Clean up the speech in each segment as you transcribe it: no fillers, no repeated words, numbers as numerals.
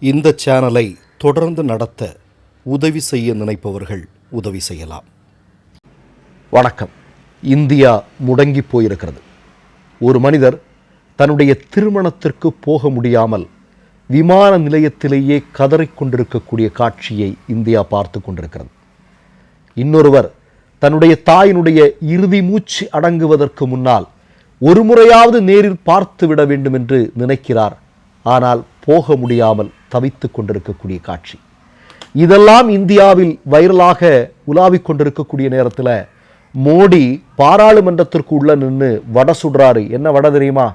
இந்த சேனலை தொடர்ந்து நடத்த உதவி செய்ய நினைப்பவர்கள் உதவி செய்யலாம். வணக்கம். இந்தியா முடங்கி போயிருக்கிறது. ஒரு மனிதர் தன்னுடைய திருமணத்திற்கு போக முடியாமல் விமான நிலையத்திலேயே கதறிக்கொண்டிருக்கக்கூடிய காட்சியை இந்தியா பார்த்து கொண்டிருக்கிறது. இன்னொருவர் தன்னுடைய தாயினுடைய இறுதி மூச்சு அடங்குவதற்கு முன்னால் ஒரு முறையாவது நேரில் பார்த்து விட வேண்டும் என்று நினைக்கிறார். ஆனால் போக முடியாமல் தவித்து கொண்டிருக்கக்கூடிய காட்சி. இதெல்லாம் இந்தியாவில் வைரலாக உலாவிக் கொண்டிருக்கக்கூடிய நேரத்தில் மோடி பாராளுமன்றத்திற்கு உள்ள நின்று வடை சுடுறாரு. என்ன வடை தெரியுமா?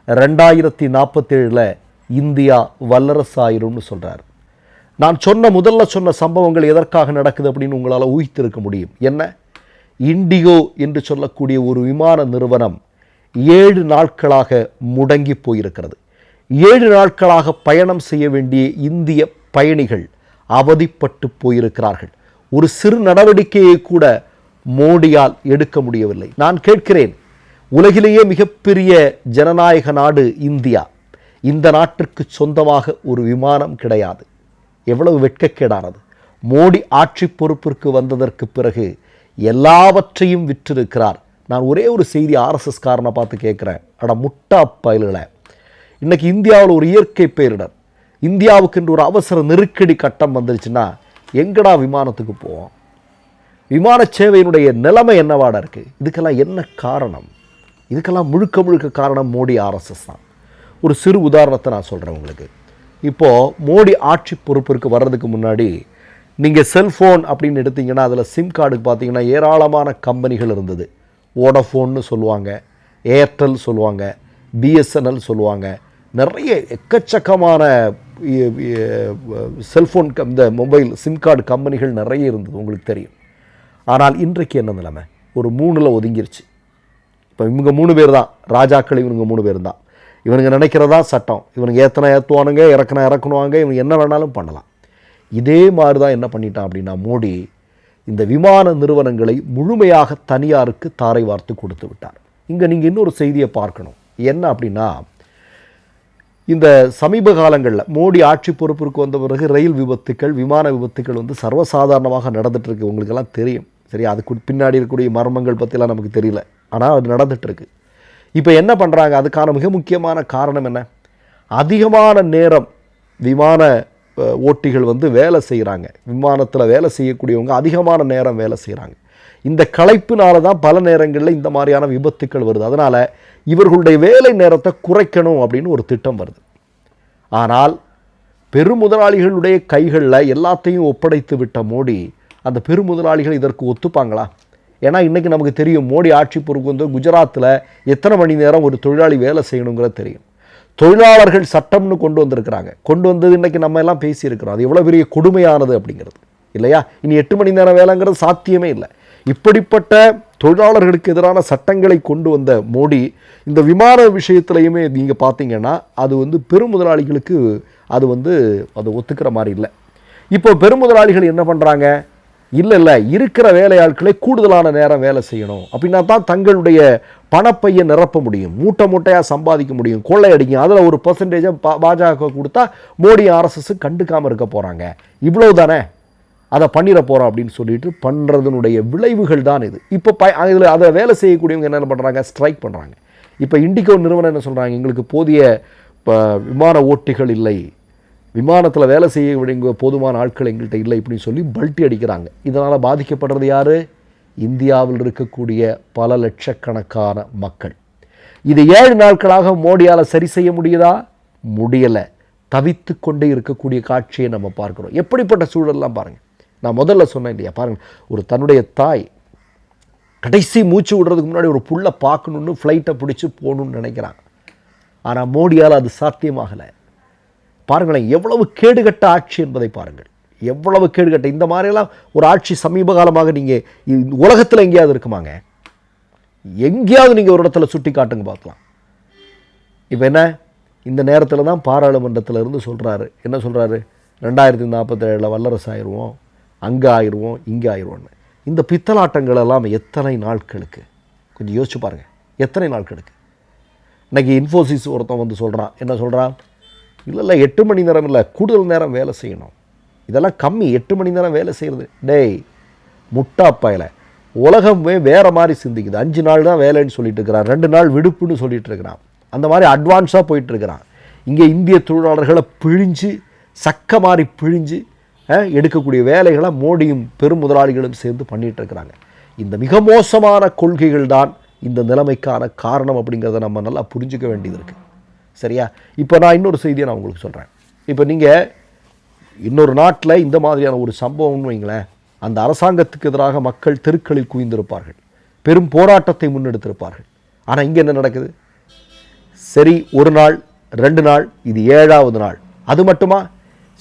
2047 இந்தியா வல்லரசாயிரும்னு சொல்கிறார். நான் முதல்ல சொன்ன சம்பவங்கள் எதற்காக நடக்குது அப்படின்னு உங்களால் ஊகித்திருக்க முடியும். என்ன? இண்டிகோ என்று சொல்லக்கூடிய ஒரு விமான நிறுவனம் 7 நாட்களாக முடங்கி போயிருக்கிறது. 7 நாட்களாக பயணம் செய்ய வேண்டிய இந்திய பயணிகள் அவதிப்பட்டு போயிருக்கிறார்கள். ஒரு சிறு நடவடிக்கையை கூட மோடியால் எடுக்க முடியவில்லை. நான் கேட்கிறேன், உலகிலேயே மிகப்பெரிய ஜனநாயக நாடு இந்தியா. இந்த நாட்டிற்கு சொந்தமாக ஒரு விமானம் கிடையாது. எவ்வளவு வெட்கக்கேடானது! மோடி ஆட்சி பொறுப்பிற்கு வந்ததற்கு பிறகு எல்லாவற்றையும் விற்றிருக்கிறார். நான் ஒரே ஒரு செய்தி RSS காரனை பார்த்து கேட்குறேன், அட முட்டா பயலுல, இன்னைக்கு இந்தியாவில் ஒரு இயற்கை பேரிடர், இந்தியாவுக்கு என்று ஒரு அவசர நெருக்கடி கட்டம் வந்துருச்சுன்னா எங்கடா விமானத்துக்கு போவோம்? விமான சேவையினுடைய நிலைமை என்னவாட இருக்குது? இதுக்கெல்லாம் என்ன காரணம்? இதுக்கெல்லாம் முழுக்க காரணம் மோடி RSS தான். ஒரு சிறு உதாரணத்தை நான் சொல்கிறேன் உங்களுக்கு. இப்போது மோடி ஆட்சி பொறுப்பிற்கு வர்றதுக்கு முன்னாடி நீங்கள் செல்ஃபோன் அப்படின்னு எடுத்திங்கன்னா அதில் சிம் கார்டுக்கு பார்த்தீங்கன்னா ஏராளமான கம்பெனிகள் இருந்தது. வோடஃபோன்னு சொல்லுவாங்க, ஏர்டெல் சொல்லுவாங்க, BSNL சொல்லுவாங்க. நிறைய எக்கச்சக்கமான செல்ஃபோன் இந்த மொபைல் சிம் கார்டு கம்பெனிகள் நிறைய இருந்தது, உங்களுக்கு தெரியும். ஆனால் இன்றைக்கு என்ன நிலைமை? ஒரு 3ல் ஒதுங்கிருச்சு. இப்போ இவங்க 3 பேர் தான் ராஜாக்கள். இவனுங்க 3 பேர் தான். இவனுங்க நினைக்கிறதா சட்டம். இவனுங்க ஏற்றுவானுங்க, இறக்குவாங்க. இவங்க என்ன வேணாலும் பண்ணலாம். இதே மாதிரி தான் என்ன பண்ணிட்டான் அப்படின்னா மோடி இந்த விமான நிறுவனங்களை முழுமையாக தனியாருக்கு தாரை வார்த்து கொடுத்து விட்டார். இங்கே நீங்கள் இன்னொரு செய்தியை பார்க்கணும். என்ன அப்படின்னா, இந்த சமீப காலங்களில் மோடி ஆட்சி பொறுப்பிற்கு வந்த பிறகு ரயில் விபத்துக்கள், விமான விபத்துக்கள் சர்வசாதாரணமாக நடந்துகிட்ருக்கு. உங்களுக்கெல்லாம் தெரியும். சரி, அதுக்கு பின்னாடி இருக்கக்கூடிய மர்மங்கள் பற்றிலாம் நமக்கு தெரியல, ஆனால் அது நடந்துகிட்ருக்கு. இப்போ என்ன பண்ணுறாங்க? அதுக்கான மிக முக்கியமான காரணம் என்ன? அதிகமான நேரம் விமான ஓட்டிகள் வேலை செய்கிறாங்க. விமானத்தில் வேலை செய்யக்கூடியவங்க அதிகமான நேரம் வேலை செய்கிறாங்க. இந்த களைப்பினால தான் பல நேரங்களில் இந்த மாதிரியான விபத்துக்கள் வருது. அதனால் இவர்களுடைய வேலை நேரத்தை குறைக்கணும் அப்படின்னு ஒரு திட்டம் வருது. ஆனால் பெருமுதலாளிகளுடைய கைகளில் எல்லாத்தையும் ஒப்படைத்து விட்ட மோடி, அந்த பெருமுதலாளிகள் இதற்கு ஒத்துப்பாங்களா? ஏன்னா இன்றைக்கி நமக்கு தெரியும், மோடி ஆட்சி பொறுப்பு குஜராத்தில் எத்தனை மணி நேரம் ஒரு தொழிலாளி வேலை செய்யணுங்கிறது தெரியும். தொழிலாளர்கள் சட்டம்னு கொண்டு வந்திருக்கிறாங்க. கொண்டு வந்தது இன்றைக்கி நம்ம எல்லாம் பேசியிருக்கிறோம். அது எவ்வளோ பெரிய கொடுமையானது அப்படிங்கிறது இல்லையா? இனி 8 மணி நேரம் வேலைங்கிறது சாத்தியமே இல்லை. இப்படிப்பட்ட தொழிலாளர்களுக்கு எதிரான சட்டங்களை கொண்டு வந்த மோடி இந்த விமான விஷயத்துலையுமே நீங்கள் பார்த்தீங்கன்னா அது பெருமுதலாளிகளுக்கு அது ஒத்துக்கிற மாதிரி இல்லை. இப்போ பெருமுதலாளிகள் என்ன பண்ணுறாங்க? இல்லை இருக்கிற வேலையாட்களை கூடுதலான நேரம் வேலை செய்யணும் அப்படின்னா தான் தங்களுடைய பணப்பையை நிரப்ப முடியும், மூட்டையாக சம்பாதிக்க முடியும், கொள்ளையடிக்கும். அதில் ஒரு % பாஜக கொடுத்தா மோடி RSS கண்டுக்காமல் இருக்க போகிறாங்க. இவ்வளவு தானே, அதை பண்ணிட போகிறோம் அப்படின்னு சொல்லிட்டு பண்ணுறதுனுடைய விளைவுகள் தான் இது. இப்போ இதில் அதை வேலை செய்யக்கூடியவங்க என்ன பண்ணுறாங்க? ஸ்ட்ரைக் பண்ணுறாங்க. இப்போ இண்டிகோ நிறுவனம் என்ன சொல்கிறாங்க? எங்களுக்கு போதிய விமான ஓட்டிகள் இல்லை, விமானத்தில் வேலை செய்ய வேண்டிய போதுமான ஆட்கள் எங்கள்கிட்ட இல்லை இப்படின்னு சொல்லி பல்ட்டி அடிக்கிறாங்க. இதனால் பாதிக்கப்படுறது யார்? இந்தியாவில் இருக்கக்கூடிய பல லட்சக்கணக்கான மக்கள். இது 7 நாட்களாக மோடியால் சரி செய்ய முடியுதா? முடியலை. தவித்து கொண்டே இருக்கக்கூடிய காட்சியை நம்ம பார்க்குறோம். எப்படிப்பட்ட சூழல்லாம் பாருங்கள். நான் முதல்ல சொன்னேன் இல்லையா, பாருங்கள், ஒரு தன்னுடைய தாய் கடைசி மூச்சு விடுறதுக்கு முன்னாடி ஒரு புல்லை பார்க்கணுன்னு ஃப்ளைட்டை பிடிச்சி போகணுன்னு நினைக்கிறாங்க. ஆனால் மோடியால் அது சாத்தியமாகலை. பாருங்களேன், எவ்வளவு கேடுகட்ட ஆட்சி என்பதை பாருங்கள். எவ்வளவு கேடுகட்ட இந்த மாதிரியெல்லாம் ஒரு ஆட்சி சமீப காலமாக நீங்கள் உலகத்தில் எங்கேயாவது இருக்குமாங்க? எங்கேயாவது நீங்கள் ஒரு இடத்துல சுட்டி காட்டுங்க பார்க்கலாம். இப்போ என்ன, இந்த நேரத்தில் தான் பாராளுமன்றத்தில் இருந்து சொல்கிறாரு. என்ன சொல்கிறாரு? 2047 வல்லரசு ஆயிடுவோம், அங்கே ஆயிடுவோம், இங்கே ஆயிடுவோன்னு. இந்த பித்தலாட்டங்கள் எல்லாம் எத்தனை நாட்களுக்கு? கொஞ்சம் யோசிச்சு பாருங்கள், எத்தனை நாட்களுக்கு? இன்றைக்கி இன்ஃபோசிஸ் ஒருத்தன் சொல்கிறான். என்ன சொல்கிறான்? இல்லை 8 மணி நேரம் இல்லை, கூடுதல் நேரம் வேலை செய்யணும். இதெல்லாம் கம்மி. 8 மணி நேரம் வேலை செய்கிறது. டேய் முட்டாப்பாயில், உலகமே வேறு மாதிரி சிந்திக்குது. 5 நாள் தான் வேலைன்னு சொல்லிட்டு இருக்கிறான், 2 நாள் விடுப்புன்னு சொல்லிட்டு இருக்கிறான். அந்த மாதிரி அட்வான்ஸாக போயிட்டுருக்கிறான். இங்கே இந்திய தொழிலாளர்களை பிழிஞ்சு சக்க மாதிரி பிழிஞ்சு எடுக்கக்கூடிய வேலைகளை மோடியும் பெரும் முதலாளிகளும் சேர்ந்து பண்ணிகிட்டு இருக்கிறாங்க. இந்த மிக மோசமான கொள்கைகள் தான் இந்த நிலைமைக்கான காரணம் அப்படிங்கிறத நம்ம நல்லா புரிஞ்சுக்க வேண்டியது இருக்குது. சரியா? இப்போ நான் இன்னொரு செய்தியை நான் உங்களுக்கு சொல்கிறேன். இப்போ நீங்கள் இன்னொரு நாட்டில் இந்த மாதிரியான ஒரு சம்பவம்னு வைங்களேன், அந்த அரசாங்கத்துக்கு எதிராக மக்கள் தெருக்களில் குவிந்திருப்பார்கள், பெரும் போராட்டத்தை முன்னெடுத்திருப்பார்கள். ஆனால் இங்கே என்ன நடக்குது? சரி, 1 நாள் 2 நாள், இது 7வது நாள். அது மட்டுமா?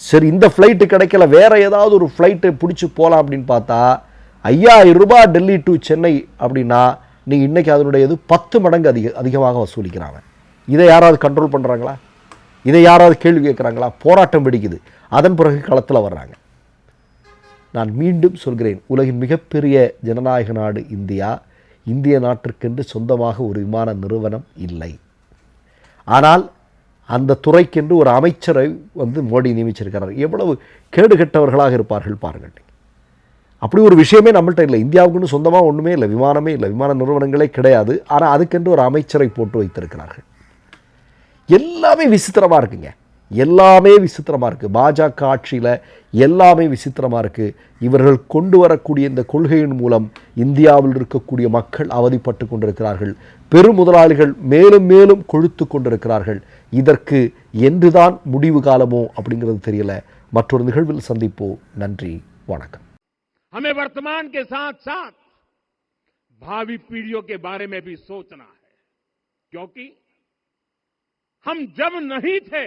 சரி, இந்த ஃப்ளைட்டு கிடைக்கல, வேறு ஏதாவது ஒரு ஃப்ளைட்டை பிடிச்சி போகலாம் அப்படின்னு பார்த்தா 5000 ரூபாய் டெல்லி டு சென்னை அப்படின்னா நீங்கள் இன்றைக்கி அதனுடைய 10 மடங்கு அதிகமாக வசூலிக்கிறாங்க. இதை யாராவது கண்ட்ரோல் பண்ணுறாங்களா? இதை யாராவது கேள்வி கேட்குறாங்களா? போராட்டம் வெடிக்குது. அதன் பிறகு களத்தில் வர்றாங்க. நான் மீண்டும் சொல்கிறேன், உலகின் மிகப்பெரிய ஜனநாயக நாடு இந்தியா. இந்திய நாட்டிற்கென்று சொந்தமாக ஒரு விமான நிறுவனம் இல்லை. ஆனால் அந்த துறைக்கென்று ஒரு அமைச்சரை மோடி நியமிச்சிருக்கிறார். எவ்வளவு கேடுகட்டவர்களாக இருப்பார்கள் பாருங்கள். அப்படி ஒரு விஷயமே நம்மள்கிட்ட இல்லை. இந்தியாவுக்குன்னு சொந்தமாக ஒன்றுமே இல்லை, விமானமே இல்லை, விமான நிறுவனங்களே கிடையாது. ஆனால் அதுக்கென்று ஒரு அமைச்சரை போட்டு வைத்திருக்கிறார்கள். எல்லாமே விசித்திரமாக இருக்குங்க, எல்லாமே விசித்திரமாக இருக்குது. பாஜக ஆட்சியில் எல்லாமே விசித்திரமாக இருக்குது. இவர்கள் கொண்டு வரக்கூடிய இந்த கொள்கையின் மூலம் இந்தியாவில் இருக்கக்கூடிய மக்கள் அவதிப்பட்டு கொண்டிருக்கிறார்கள். பெரும் முதலாளிகள் மேலும் மேலும் கொழுத்து கொண்டிருக்கிறார்கள். இதற்கு என்றுதான் முடிவு காலமோ அப்படிங்கிறது தெரியல. மற்றொரு நிகழ்வில் சந்திப்போம். நன்றி, வணக்கம். हमें वर्तमान के साथ साथ भावी पीढ़ियों के बारे में भी सोचना है, क्योंकि हम जब नहीं थे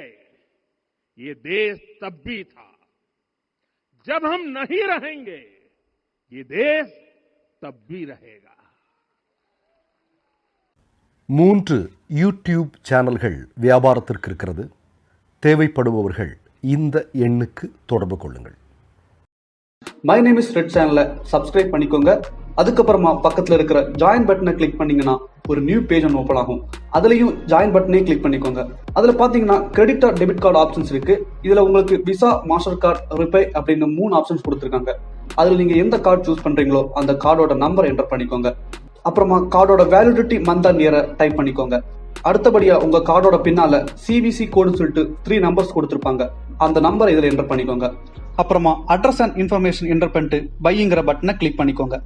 ये देश तब भी था, जब हम नहीं रहेंगे ये देश तब भी रहेगा. 3 யூடியூப் சேனல்கள் வியாபாரத்திற்கு இருக்கிறது. தேவைப்படுபவர்கள் இந்த எண்ணுக்கு தொடர்பு கொள்ளுங்கள். மை நேம் இஸ் ரெட் சேனலை சப்ஸ்கிரைப் பண்ணிக்கோங்க. அதுக்கப்புறமா பக்கத்தில் இருக்கிற ஜாயின் பட்டனை கிளிக் பண்ணீங்கன்னா ஒரு நியூ பேஜ் ஒன்று ஓப்பன் ஆகும். அதுலேயும் ஜாயின் பட்டனே கிளிக் பண்ணிக்கோங்க. அதில் பார்த்தீங்கன்னா credit R debit card options இருக்கு. இதில் உங்களுக்கு விசா, மாஸ்டர் கார்டு, ரிப்பே அப்படின்னு 3 ஆப்ஷன்ஸ் கொடுத்துருக்காங்க. அதில் நீங்கள் எந்த கார்டு சூஸ் பண்ணுறீங்களோ அந்த கார்டோட நம்பர் என்டர் பண்ணிக்கோங்க. அப்புறமா கார்டோட வேலிடிட்டி மந்த் அண்ட் இயரை டைப் பண்ணிக்கோங்க. அடுத்தபடியாக உங்கள் கார்டோட பின்னால் CVC கோடுன்னு சொல்லிட்டு 3 நம்பர்ஸ் கொடுத்துருப்பாங்க. அந்த நம்பரை இதில் என்டர் பண்ணிக்கோங்க. அப்புறமா அட்ரஸ் அண்ட் இன்ஃபர்மேஷன் என்டர் பண்ணிட்டு பைங்கிற பட்டனை கிளிக் பண்ணிக்கோங்க.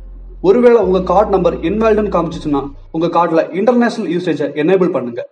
ஒருவேளை உங்க கார்டு நம்பர் இன்வாலிட்னு காமிச்சிச்சுன்னா உங்க கார்டுல இன்டர்நேஷனல் யூசேஜை எனேபிள் பண்ணுங்க.